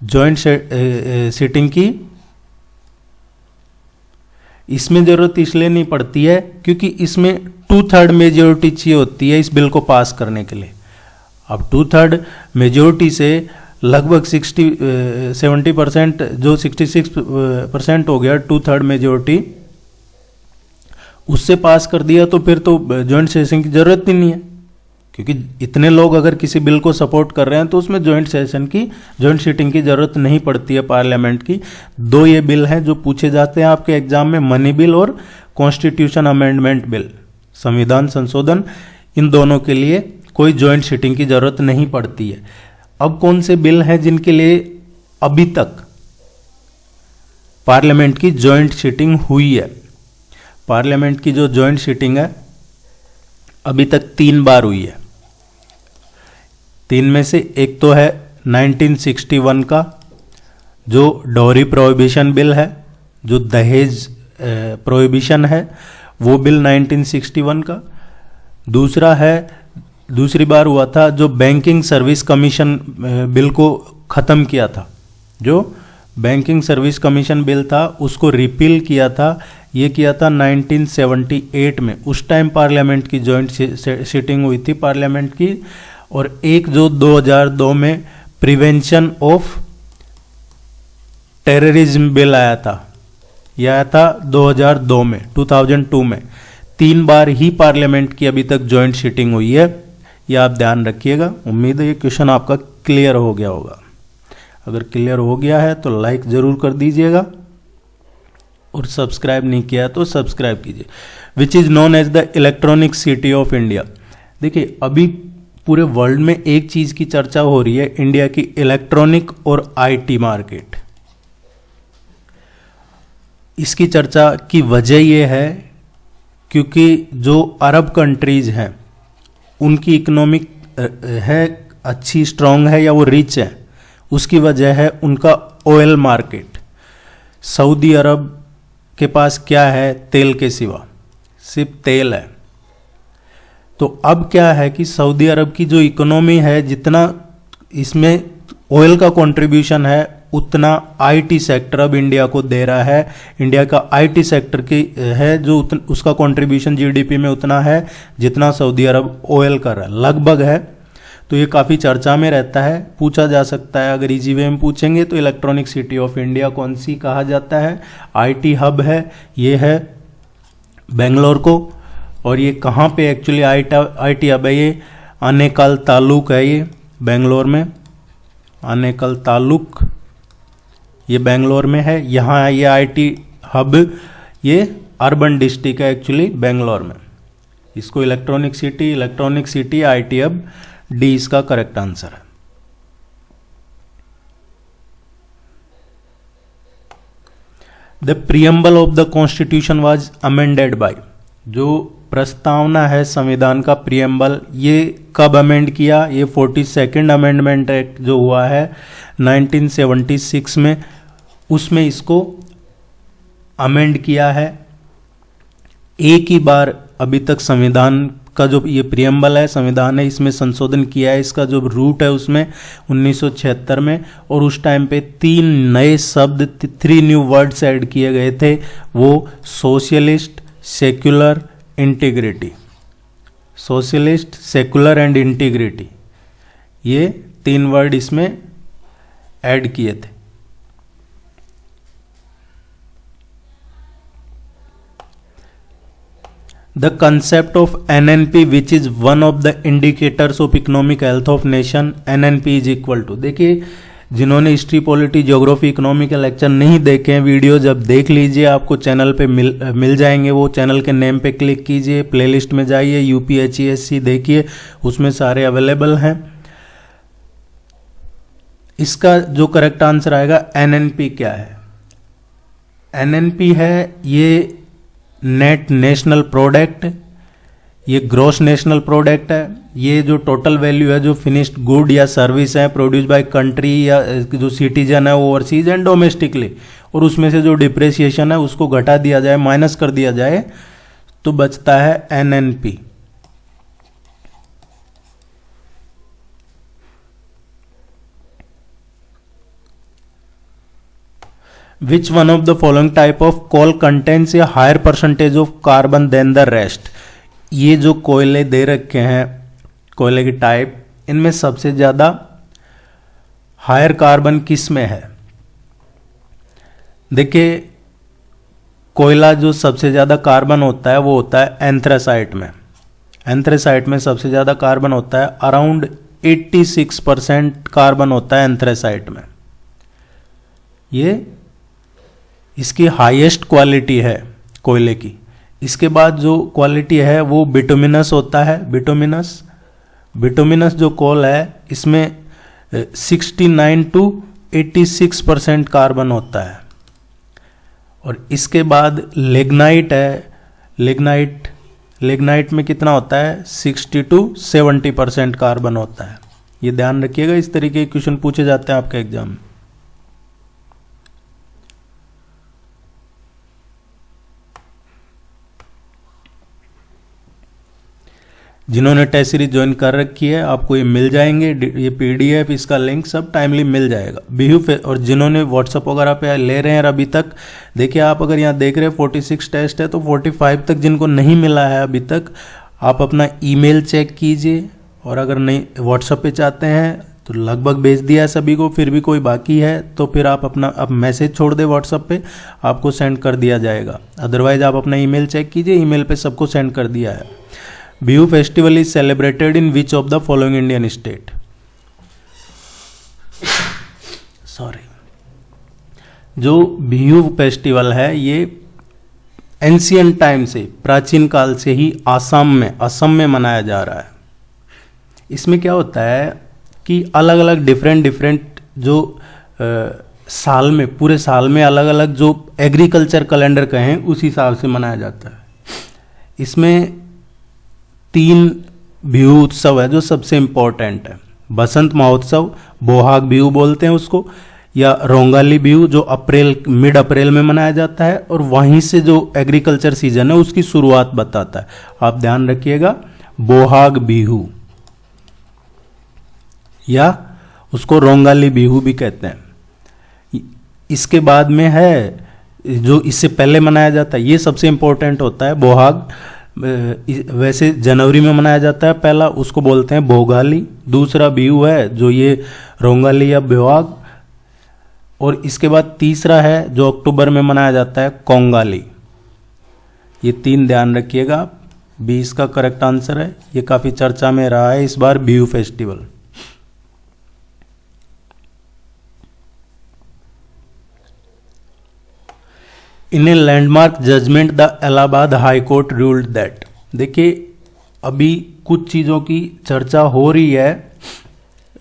जॉइंट सीटिंग की इसमें जरूरत इसलिए नहीं पड़ती है क्योंकि इसमें 2/3 मेजोरिटी चाहिए होती है इस बिल को पास करने के लिए। अब 2/3 मेजोरिटी से लगभग 70% जो 66% हो गया 2/3 मेजोरिटी, उससे पास कर दिया तो फिर तो जॉइंट सेशन की जरूरत ही नहीं है, क्योंकि इतने लोग अगर किसी बिल को सपोर्ट कर रहे हैं तो उसमें जॉइंट सीटिंग की जरूरत नहीं पड़ती है पार्लियामेंट की। दो ये बिल हैं जो पूछे जाते हैं आपके एग्जाम में, मनी बिल और कॉन्स्टिट्यूशन अमेंडमेंट बिल, संविधान संशोधन। इन दोनों के लिए कोई जॉइंट सीटिंग की जरूरत नहीं पड़ती है। अब कौन से बिल हैं जिनके लिए अभी तक पार्लियामेंट की जॉइंट सीटिंग हुई है? पार्लियामेंट की जो जॉइंट सीटिंग है अभी तक 3 बार हुई है। 3 में से एक तो है 1961 का जो डॉरी प्रोहिबिशन बिल है, जो दहेज प्रोहिबिशन है, वो बिल 1961 का। दूसरा है, दूसरी बार हुआ था जो बैंकिंग सर्विस कमीशन बिल को ख़त्म किया था, जो बैंकिंग सर्विस कमीशन बिल था उसको रिपील किया था, ये किया था 1978 में। उस टाइम पार्लियामेंट की जॉइंट सीटिंग हुई थी पार्लियामेंट की। और एक जो 2002 में प्रिवेंशन ऑफ टेररिज्म बिल आया था, यह आया था 2002 में, 2002 में। 3 बार ही पार्लियामेंट की अभी तक जॉइंट सीटिंग हुई है, यह आप ध्यान रखिएगा। उम्मीद है ये क्वेश्चन आपका क्लियर हो गया होगा। अगर क्लियर हो गया है तो लाइक जरूर कर दीजिएगा और सब्सक्राइब नहीं किया है तो सब्सक्राइब कीजिए। Which is known as the electronic city of India. देखिए, अभी पूरे वर्ल्ड में एक चीज की चर्चा हो रही है, इंडिया की इलेक्ट्रॉनिक और आईटी मार्केट। इसकी चर्चा की वजह यह है क्योंकि जो अरब कंट्रीज हैं उनकी इकोनॉमिक है अच्छी, स्ट्रांग है या वो रिच है, उसकी वजह है उनका ऑयल मार्केट। सऊदी अरब के पास क्या है? तेल के सिवा सिर्फ तेल है। तो अब क्या है कि सऊदी अरब की जो इकोनॉमी है, जितना इसमें ऑयल का कंट्रीब्यूशन है उतना आईटी सेक्टर अब इंडिया को दे रहा है। इंडिया का आईटी सेक्टर की है जो उसका कंट्रीब्यूशन जीडीपी में उतना है जितना सऊदी अरब ऑयल कर रहा है, लगभग है। तो ये काफ़ी चर्चा में रहता है, पूछा जा सकता है। अगर इजी वे में पूछेंगे तो इलेक्ट्रॉनिक सिटी ऑफ इंडिया कौन सी कहा जाता है? आईटी हब है, ये है बेंगलोर को। और ये कहाँ पे एक्चुअली आईटी हब है? ये आनेकल तालुक है ये बेंगलोर में, आनेकल तालुक ये बेंगलोर में है। यहाँ ये आईटी हब, ये अर्बन डिस्ट्रिक्ट है एक्चुअली बेंगलोर में। इसको electronic city IT hub, D इसका करेक्ट आंसर है। The preamble of the constitution was amended bye, जो प्रस्तावना है संविधान का प्रियम्बल, ये कब अमेंड किया? ये 42nd अमेंडमेंट एक्ट जो हुआ है 1976 में, उसमें इसको अमेंड किया है। एक ही बार अभी तक संविधान का जो ये प्रियम्बल है, संविधान है, इसमें संशोधन किया है। इसका जो रूट है उसमें 1976 में, और उस टाइम पे 3 नए शब्द, 3 न्यू वर्ड्स ऐड किए गए थे, वो socialist, secular, integrity. Socialist, secular and integrity, ये 3 वर्ड इसमें ऐड किए थे। The concept of NNP, which is one of the indicators of economic health of nation, NNP is equal to, देखिए जिन्होंने हिस्ट्री, पॉलिटी, ज्योग्राफी, इकोनॉमी के लेक्चर नहीं देखे हैं, वीडियो जब देख लीजिए, आपको चैनल पे मिल जाएंगे। वो चैनल के नेम पे क्लिक कीजिए, प्लेलिस्ट में जाइए, यूपीएचईएससी देखिए, उसमें सारे अवेलेबल हैं। इसका जो करेक्ट आंसर आएगा, एनएनपी क्या है? एनएनपी है ये नेट नेशनल प्रोडक्ट, ये ग्रॉस नेशनल प्रोडक्ट है। ये जो टोटल वैल्यू है जो फिनिश्ड गुड या सर्विस है प्रोड्यूस बाय कंट्री या जो सिटीजन है ओवरसीज एंड डोमेस्टिकली, और उसमें से जो डिप्रेशिएशन है उसको घटा दिया जाए, माइनस कर दिया जाए, तो बचता है NNP. Which one of the following type of coal contains a higher percentage of carbon than the rest? ये जो कोयले दे रखे हैं, कोयले की टाइप, इनमें सबसे ज्यादा हायर कार्बन किस में है? देखिए, कोयला जो सबसे ज्यादा कार्बन होता है वो होता है एंथ्रेसाइट में। एंथ्रेसाइट में सबसे ज्यादा कार्बन होता है, अराउंड 86% कार्बन होता है एंथ्रेसाइट में। ये इसकी हाईएस्ट क्वालिटी है कोयले की। इसके बाद जो क्वालिटी है वो बिटुमिनस होता है। बिटुमिनस जो कोल है इसमें 69 to 86% कार्बन होता है। और इसके बाद लिग्नाइट है। लिग्नाइट में कितना होता है? 60 to 70% कार्बन होता है। ये ध्यान रखिएगा, इस तरीके के क्वेश्चन पूछे जाते हैं आपके एग्जाम में। जिन्होंने टेस्ट सीरीज ज्वाइन कर रखी है आपको ये मिल जाएंगे, ये पीडीएफ, इसका लिंक सब टाइमली मिल जाएगा। और जिन्होंने व्हाट्सअप वगैरह पे ले रहे हैं अभी तक, देखिए आप अगर यहाँ देख रहे हैं 46 टेस्ट है, तो 45 तक जिनको नहीं मिला है अभी तक, आप अपना ईमेल चेक कीजिए। और अगर नहीं व्हाट्सअप पे चाहते हैं तो लगभग भेज दिया है सभी को, फिर भी कोई बाकी है तो फिर आप अपना मैसेज छोड़ दे व्हाट्सअप पे, आपको सेंड कर दिया जाएगा। अदरवाइज आप अपना ईमेल चेक कीजिए, ईमेल पे सबको सेंड कर दिया है। Bihu festival is celebrated in which of the following Indian state? जो बिहू फेस्टिवल है ये एंशियंट टाइम से, प्राचीन काल से ही असम में मनाया जा रहा है। इसमें क्या होता है कि अलग अलग डिफरेंट जो साल में, पूरे साल में अलग अलग जो एग्रीकल्चर कैलेंडर कहें उस हिसाब से मनाया जाता है। इसमें 3 बिहू उत्सव है जो सबसे इंपॉर्टेंट है। बसंत महोत्सव, बोहाग बिहू बोलते हैं उसको, या रोंगाली बिहू जो मिड अप्रैल में मनाया जाता है, और वहीं से जो एग्रीकल्चर सीजन है उसकी शुरुआत बताता है। आप ध्यान रखिएगा, बोहाग बिहू या उसको रोंगाली बिहू भी कहते हैं। इसके बाद में है जो इससे पहले मनाया जाता है, ये सबसे इंपॉर्टेंट होता है। बोहाग वैसे जनवरी में मनाया जाता है पहला, उसको बोलते हैं भोगाली। दूसरा बिहू है जो ये रोंगाली या बोहाग, और इसके बाद तीसरा है जो अक्टूबर में मनाया जाता है, कोंगाली। ये 3 ध्यान रखिएगा। बी इसका करेक्ट आंसर है। ये काफी चर्चा में रहा है इस बार Bihu festival. In a landmark judgement the Allahabad high court ruled that. देखिए अभी कुछ चीज़ों की चर्चा हो रही है,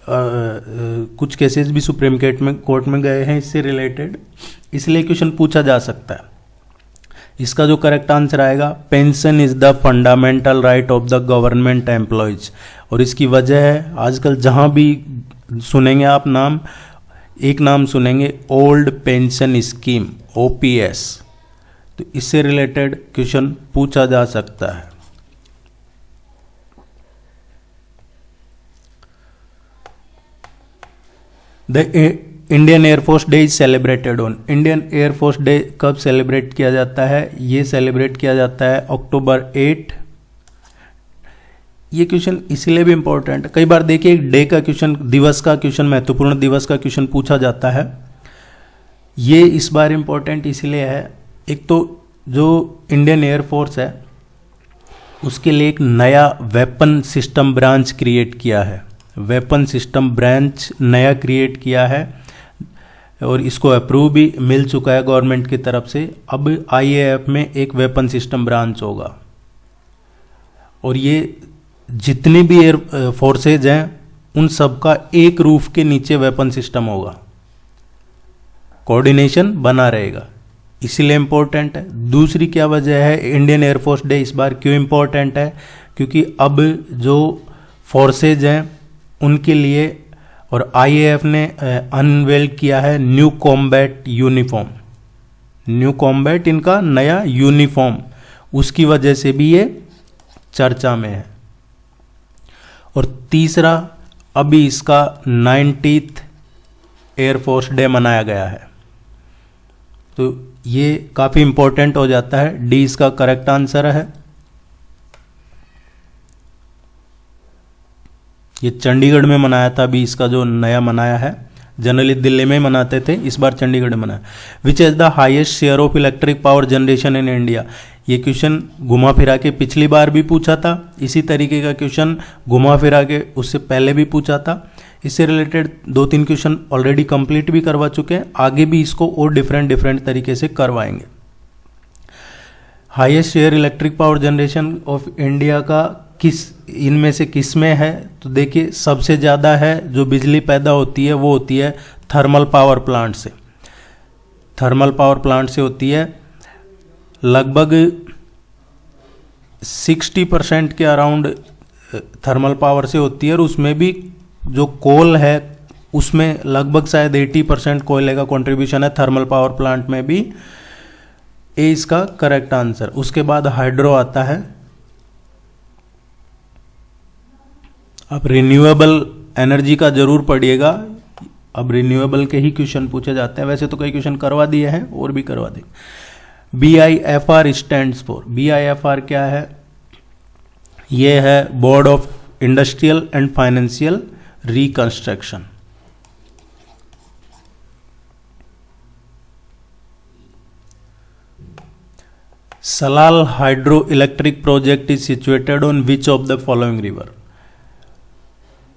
कुछ केसेस भी सुप्रीम कोर्ट में गए हैं इससे रिलेटेड, इसलिए क्वेश्चन पूछा जा सकता है। इसका जो करेक्ट आंसर आएगा, pension is the fundamental right of the government employees. और इसकी वजह है, आजकल जहां भी सुनेंगे आप नाम, एक नाम सुनेंगे ओल्ड पेंशन स्कीम ओपीएस, तो इससे रिलेटेड क्वेश्चन पूछा जा सकता है। The Indian air force day is celebrated on. Indian air force day कब सेलिब्रेट किया जाता है? ये सेलिब्रेट किया जाता है अक्टूबर 8। ये क्वेश्चन इसलिए भी इंपॉर्टेंट है, कई बार देखिए डे का क्वेश्चन, दिवस का क्वेश्चन, महत्वपूर्ण दिवस का क्वेश्चन पूछा जाता है। ये इस बार इंपॉर्टेंट इसलिए है, एक तो जो इंडियन एयरफोर्स है उसके लिए एक नया वेपन सिस्टम ब्रांच क्रिएट किया है, वेपन सिस्टम ब्रांच नया क्रिएट किया है और इसको अप्रूव भी मिल चुका है गवर्नमेंट की तरफ से। अब आईएएफ में एक वेपन सिस्टम ब्रांच होगा और ये जितनी भी एयर फोर्सेज हैं उन सब का एक रूफ के नीचे वेपन सिस्टम होगा, कोऑर्डिनेशन बना रहेगा, इसीलिए इंपॉर्टेंट है। दूसरी क्या वजह है इंडियन एयरफोर्स डे इस बार क्यों इंपॉर्टेंट है? क्योंकि अब जो फोर्सेज हैं उनके लिए और आईएएफ ने अनवेल किया है new combat uniform, new combat इनका नया यूनिफॉर्म, उसकी वजह से भी ये चर्चा में है। और तीसरा, अभी इसका 90th एयरफोर्स डे मनाया गया है, तो ये काफी इंपॉर्टेंट हो जाता है। डी इसका करेक्ट आंसर है। ये चंडीगढ़ में मनाया था, अभी इसका जो नया मनाया है, जनरली दिल्ली में मनाते थे, इस बार चंडीगढ़ में मनाया। Which is the highest share of electric power generation in India. ये क्वेश्चन घुमा फिरा के पिछली बार भी पूछा था, इसी तरीके का क्वेश्चन घुमा फिरा के उससे पहले भी पूछा था। इससे रिलेटेड 2-3 क्वेश्चन ऑलरेडी कंप्लीट भी करवा चुके हैं, आगे भी इसको और डिफरेंट तरीके से करवाएंगे। Highest share electric power generation of India का इनमें से किस में है? तो देखिए सबसे ज़्यादा है जो बिजली पैदा होती है वो होती है थर्मल पावर प्लांट से, थर्मल पावर प्लांट से होती है, लगभग 60% के अराउंड थर्मल पावर से होती है। और उसमें भी जो कोल है उसमें लगभग शायद 80% कोयले का कंट्रीब्यूशन है थर्मल पावर प्लांट में भी। ए इसका करेक्ट आंसर। उसके बाद हाइड्रो आता है। आप रिन्यूएबल एनर्जी का जरूर पढ़िएगा, अब रिन्यूएबल के ही क्वेश्चन पूछे जाते हैं, वैसे तो कई क्वेश्चन करवा दिए हैं और भी करवा देंगे। BIFR स्टैंड्स फॉर, BIFR क्या है? ये है board of industrial and financial reconstruction. Salal hydro electric project is situated on which of the following river.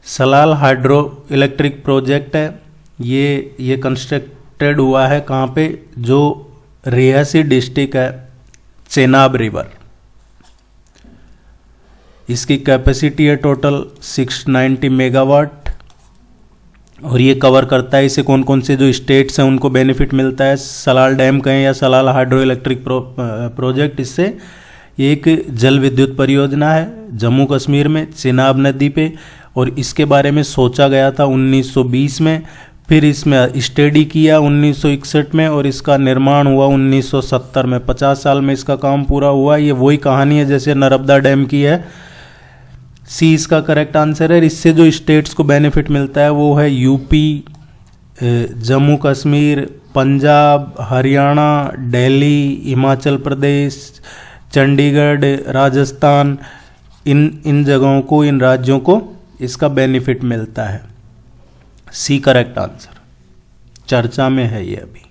Salal hydro electric project है, ये कंस्ट्रक्टेड हुआ है कहाँ पे? जो रियासी डिस्ट्रिक्ट है, चेनाब रिवर। इसकी कैपेसिटी है टोटल 690 मेगावाट और ये कवर करता है, इसे कौन कौन से जो स्टेट्स हैं उनको बेनिफिट मिलता है। सलाल डैम कहें या सलाल हाइड्रो इलेक्ट्रिक प्रोजेक्ट, इससे एक जल विद्युत परियोजना है जम्मू कश्मीर में चेनाब नदी पे, और इसके बारे में सोचा गया था 1920 में, फिर इसमें स्टडी किया 1961 में और इसका निर्माण हुआ 1970 में। 50 साल में इसका काम पूरा हुआ। ये वही कहानी है जैसे नर्मदा डैम की है। सी इसका करेक्ट आंसर है। इससे जो स्टेट्स को बेनिफिट मिलता है वो है यूपी, जम्मू कश्मीर, पंजाब, हरियाणा, दिल्ली, हिमाचल प्रदेश, चंडीगढ़, राजस्थान, इन जगहों को, इन राज्यों को इसका बेनिफिट मिलता है। C correct answer. चर्चा में है ये अभी।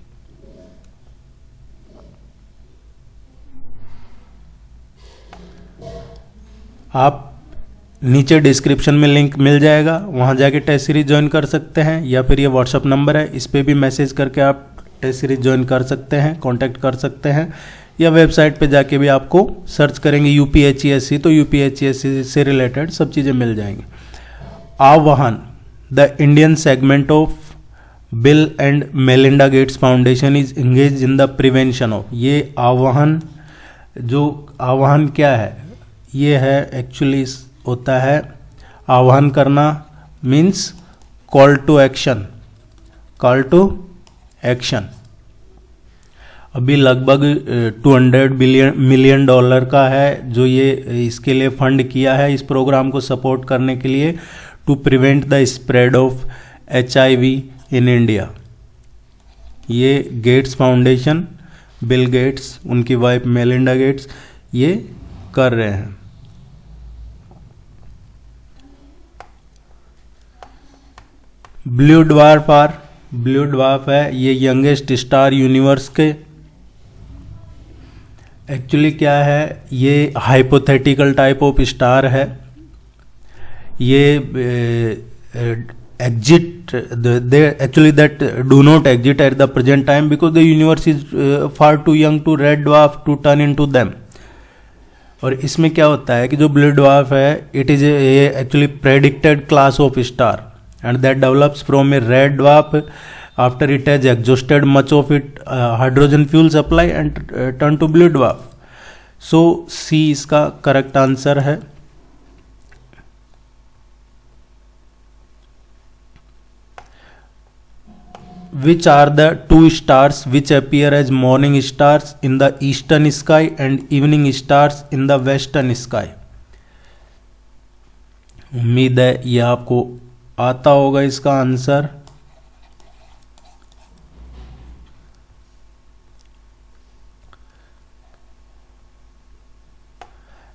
आप नीचे डिस्क्रिप्शन में लिंक मिल जाएगा, वहाँ जाके टेस्ट सीरीज ज्वाइन कर सकते हैं, या फिर ये व्हाट्सअप नंबर है, इस पर भी मैसेज करके आप टेस्ट सीरीज ज्वाइन कर सकते हैं, कांटेक्ट कर सकते हैं, या वेबसाइट पे जाके भी आपको सर्च करेंगे UPHESC तो UPHESC से रिलेटेड सब चीज़ें मिल जाएंगी। आह्वान, the Indian segment of bill and Melinda Gates foundation is engage in the prevention of. ये आह्वान, जो आह्वान क्या है, ये है एक्चुअली होता है आह्वान करना, means call to action, call to action. अभी लगभग 200 मिलियन डॉलर का है जो ये इसके लिए फंड किया है, इस प्रोग्राम को सपोर्ट करने के लिए, to prevent the spread of HIV in India. ये गेट्स फाउंडेशन, बिल गेट्स, उनकी वाइफ मेलिंडा गेट्स ये कर रहे हैं। ब्लू ड्वार्फ है ये यंगेस्ट स्टार यूनिवर्स के। एक्चुअली क्या है, ये हाइपोथेटिकल टाइप ऑफ स्टार है। ये exit they actually that do not exist at the present time because the universe is far too young to red dwarf to turn into them। और इसमें क्या होता है कि जो ब्लू ड्वार्फ है, it is actually predicted class of star and that develops from a red dwarf after it has exhausted much of it hydrogen fuel supply and turn to blue dwarf. So C इसका करेक्ट आंसर है। Which are the two stars which appear as morning stars in the eastern sky and evening stars in the western sky? उम्मीद है यह आपको आता होगा इसका answer.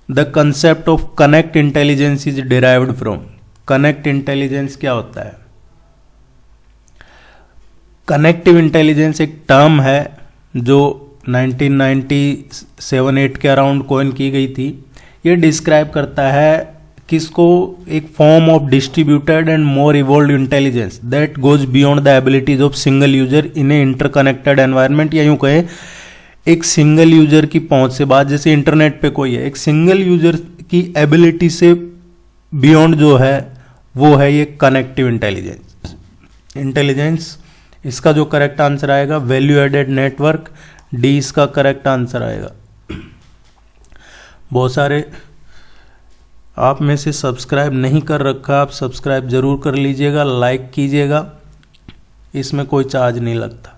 The concept of connect intelligence is derived from। connect intelligence क्या होता है? कनेक्टिव इंटेलिजेंस एक टर्म है जो 1997-8 के अराउंड कॉइन की गई थी। ये डिस्क्राइब करता है किसको, एक form of distributed and more evolved intelligence that goes beyond the abilities of single user in A interconnected environment. या यूं कहे एक सिंगल यूजर की पहुंच से बात, जैसे इंटरनेट पे कोई है, एक सिंगल यूजर की एबिलिटी से बियॉन्ड जो है वो है ये कनेक्टिव इंटेलिजेंस। इसका जो करेक्ट आंसर आएगा वैल्यू एडेड नेटवर्क, डी इसका करेक्ट आंसर आएगा। बहुत सारे आप में से सब्सक्राइब नहीं कर रखा, आप सब्सक्राइब जरूर कर लीजिएगा, लाइक कीजिएगा, इसमें कोई चार्ज नहीं लगता।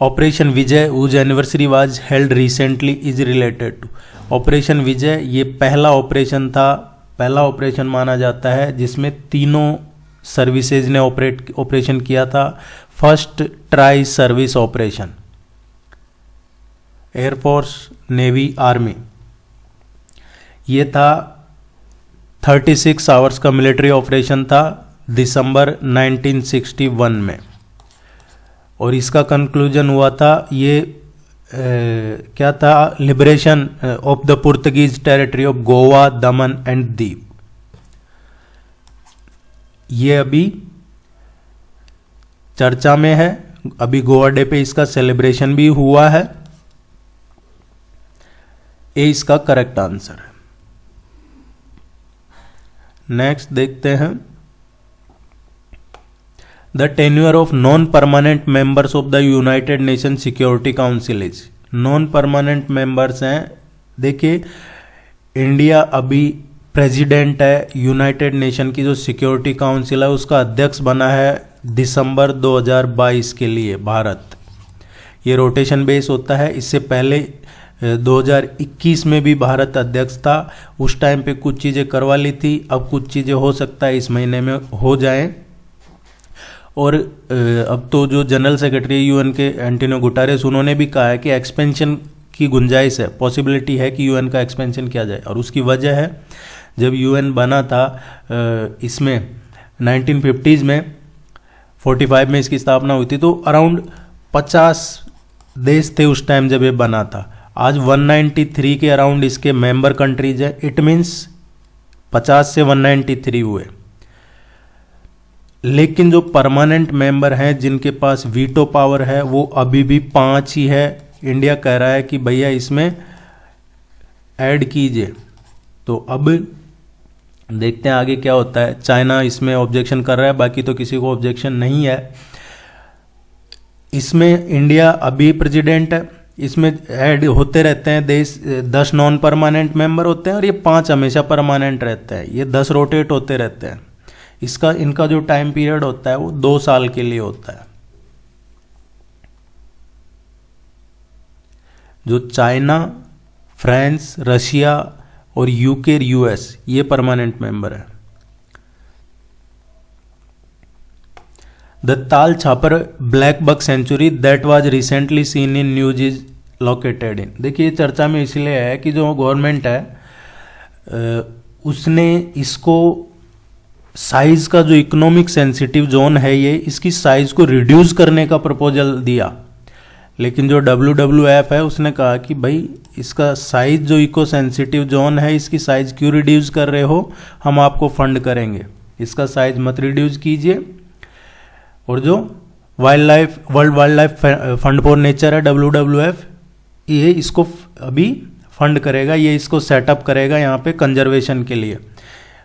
Operation Vijay whose anniversary was held recently is related to. Operation Vijay ये पहला ऑपरेशन था, पहला ऑपरेशन माना जाता है जिसमें तीनों सर्विसेज ने ऑपरेशन किया था। First tri service operation, air force, navy, army, ये था 36 आवर्स का मिलिट्री ऑपरेशन था दिसंबर 1961 में, और इसका कंक्लूजन हुआ था ये क्या था, liberation of the Portuguese territory of Goa, Daman and Diu. ये अभी चर्चा में है, अभी गोवा डे पे इसका सेलिब्रेशन भी हुआ है। ए इसका करेक्ट आंसर है। नेक्स्ट देखते हैं, the tenure of non permanent members of the United nation security council is. Non permanent members हैं, देखिए इंडिया अभी प्रेसिडेंट है, यूनाइटेड नेशन की जो सिक्योरिटी काउंसिल है उसका अध्यक्ष बना है दिसंबर 2022 के लिए भारत। ये रोटेशन बेस होता है। इससे पहले 2021 में भी भारत अध्यक्ष था, उस टाइम पे कुछ चीज़ें करवा ली थी, अब कुछ चीज़ें हो सकता है इस महीने में हो जाएं। और अब तो जो जनरल सेक्रेटरी यूएन के एंटोनियो गुटेरेस, उन्होंने भी कहा है कि एक्सपेंशन की गुंजाइश है, पॉसिबिलिटी है कि यूएन का एक्सपेंशन किया जाए। और उसकी वजह है, जब यूएन बना था इसमें 1950s में, 45 में इसकी स्थापना हुई थी, तो अराउंड 50 देश थे उस टाइम जब ये बना था। आज 193 के अराउंड इसके मेंबर कंट्रीज है। इट मीन्स 50 से 193 हुए। लेकिन जो परमानेंट मेंबर हैं जिनके पास वीटो पावर है वो अभी भी 5 ही है। इंडिया कह रहा है कि भैया इसमें ऐड कीजिए। तो अब देखते हैं आगे क्या होता है। चाइना इसमें ऑब्जेक्शन कर रहा है, बाकी तो किसी को ऑब्जेक्शन नहीं है। इसमें इंडिया अभी प्रेसिडेंट है। इसमें ऐड होते रहते हैं देश, 10 नॉन परमानेंट मेंबर होते हैं और ये 5 हमेशा परमानेंट रहते हैं। ये 10 रोटेट होते रहते हैं। इनका जो टाइम पीरियड होता है वो 2 साल के लिए होता है। जो चाइना, फ्रांस, रशिया और यूके, यूएस ये परमानेंट मेंबर है। The Tal Chhapar black buck sanctuary that was recently seen in news is located in. देखिए चर्चा में इसलिए है कि जो गवर्नमेंट है उसने इसको साइज का जो इकोनॉमिक सेंसिटिव जोन है ये, इसकी साइज को रिड्यूस करने का प्रपोजल दिया। लेकिन जो WWF है उसने कहा कि भाई इसका साइज जो इको सेंसिटिव जोन है इसकी साइज क्यों रिड्यूस कर रहे हो, हम आपको फंड करेंगे, इसका साइज मत रिड्यूस कीजिए। और जो world wild life fund for nature है WWF, ये इसको अभी फंड करेगा, ये इसको सेटअप करेगा यहाँ पे कंजर्वेशन के लिए।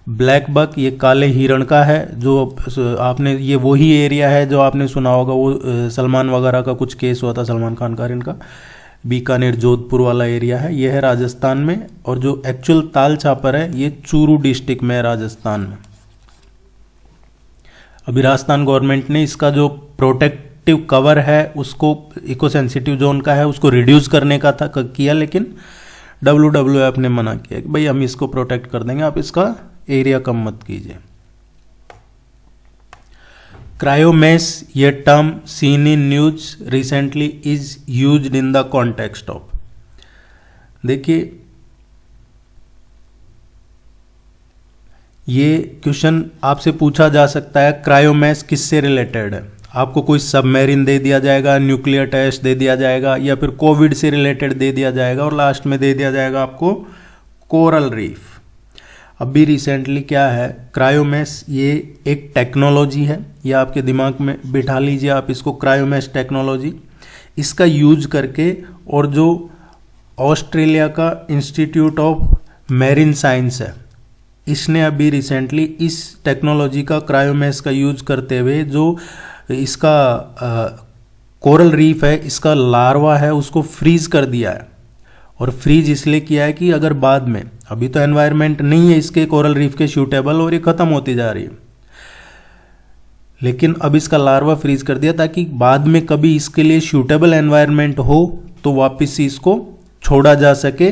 ब्लैक बक ये काले हिरण का है, जो आपने, ये वही एरिया है जो आपने सुना होगा, वो सलमान वगैरह का कुछ केस हुआ था, सलमान खान का, इनका बीकानेर जोधपुर वाला एरिया है, ये है राजस्थान में। और जो एक्चुअल ताल छापर है ये चूरू डिस्ट्रिक्ट में है राजस्थान में। अभी राजस्थान गवर्नमेंट ने इसका जो प्रोटेक्टिव कवर है उसको, इको सेंसिटिव जोन का है, उसको रिड्यूस करने का था किया, लेकिन WWF ने मना किया कि भाई हम इसको प्रोटेक्ट कर देंगे, आप इसका एरिया कम मत कीजिए। क्रायोमैस ये term scene in news recently is used in the context of, देखिए ये क्वेश्चन आपसे पूछा जा सकता है क्रायोमैस किससे रिलेटेड है। आपको कोई सबमरीन दे दिया जाएगा, न्यूक्लियर टेस्ट दे दिया जाएगा, या फिर कोविड से रिलेटेड दे दिया जाएगा, और लास्ट में दे दिया जाएगा आपको कोरल रीफ। अभी रिसेंटली क्या है, क्रायोमैस ये एक टेक्नोलॉजी है, ये आपके दिमाग में बिठा लीजिए आप इसको, क्रायोमैस टेक्नोलॉजी। इसका यूज करके, और जो ऑस्ट्रेलिया का इंस्टीट्यूट ऑफ मैरीन साइंस है, इसने अभी रिसेंटली इस टेक्नोलॉजी का, क्रायोमैस का यूज करते हुए जो इसका कोरल रीफ है, इसका लार्वा है, उसको फ्रीज कर दिया है। और फ्रीज इसलिए किया है कि अगर बाद में, अभी तो एनवायरनमेंट नहीं है इसके कोरल रीफ के सूटेबल और ये खत्म होती जा रही है, लेकिन अब इसका लार्वा फ्रीज कर दिया ताकि बाद में कभी इसके लिए सूटेबल एनवायरनमेंट हो तो वापस से इसको छोड़ा जा सके।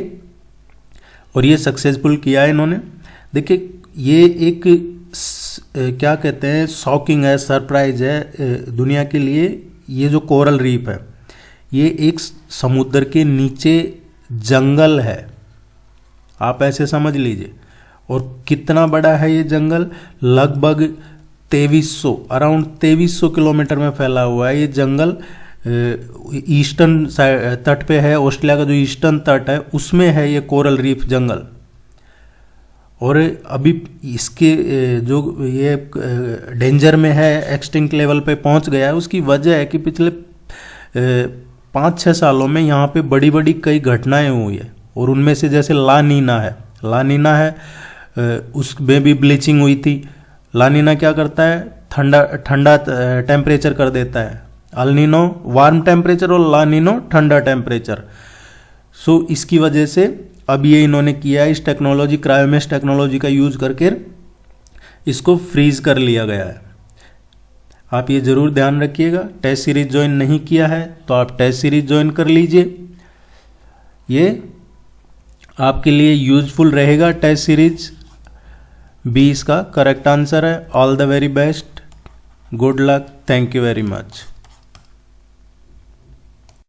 और ये सक्सेसफुल किया है इन्होंने। देखिए ये एक क्या कहते हैं, शॉकिंग है, सरप्राइज है दुनिया के लिए। ये जो कोरल रीफ है ये एक समुद्र के नीचे जंगल है, आप ऐसे समझ लीजिए। और कितना बड़ा है ये जंगल, लगभग 2300, अराउंड 2300 किलोमीटर में फैला हुआ है ये जंगल। ईस्टर्न तट पे है, ऑस्ट्रेलिया का जो ईस्टर्न तट है उसमें है ये कोरल रीफ जंगल। और अभी इसके जो ये डेंजर में है, एक्सटिंक्ट लेवल पे पहुंच गया है, उसकी वजह है कि पिछले 5-6 सालों में यहाँ पे बड़ी बड़ी कई घटनाएं हुई है। और उनमें से जैसे ला नीना है, उसमें भी ब्लीचिंग हुई थी। ला नीना क्या करता है, ठंडा टेम्परेचर कर देता है। अल नीनो वार्म टेम्परेचर और ला नीनो ठंडा टेम्परेचर। सो इसकी वजह से अब ये इन्होंने किया है, इस टेक्नोलॉजी, क्रायोमैस टेक्नोलॉजी का यूज करके इसको फ्रीज कर लिया गया है। आप ये जरूर ध्यान रखिएगा। टेस्ट सीरीज ज्वाइन नहीं किया है तो आप टेस्ट सीरीज ज्वाइन कर लीजिए, ये आपके लिए यूजफुल रहेगा। टेस्ट सीरीज बी इसका करेक्ट आंसर है। All the very best, good luck, thank you very much.